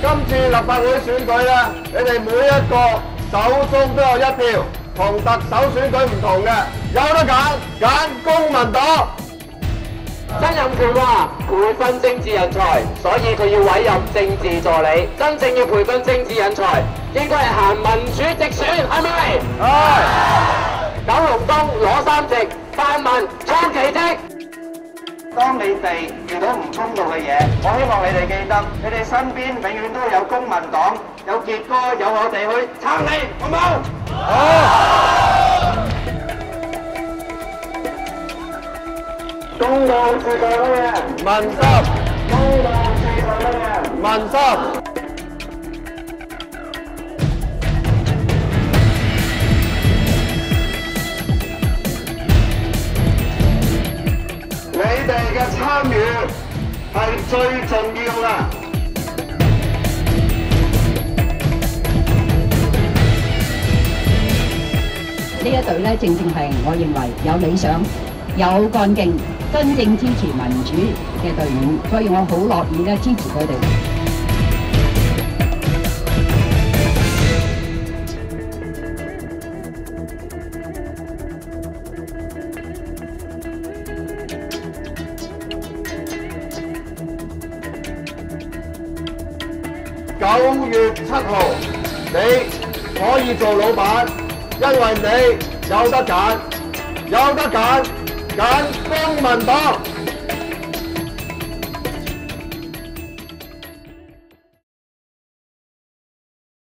今次立法會選舉咧，你哋每一個手中都有一票，同特首選舉唔同嘅，有得揀公民黨。曾蔭權話培訓政治人才，所以佢要委任政治助理。真正要培訓政治人才，應該係行民主直選，係咪？係。九龍東攞3席，泛民創奇蹟。當你哋遇到唔公道嘅嘢，我希望你哋記得，你哋身邊永遠都有公民黨，有傑哥，有我哋去撐你，好冇？好。公道是為乜嘢？民心。公道是為乜嘢？民心。你哋嘅參與係最重要嘅。呢一隊咧，正係我認為有理想、有幹勁、真正支持民主嘅隊伍，所以我好樂意咧支持佢哋。9月7號，你可以做老闆，因為你有得揀，揀公民黨。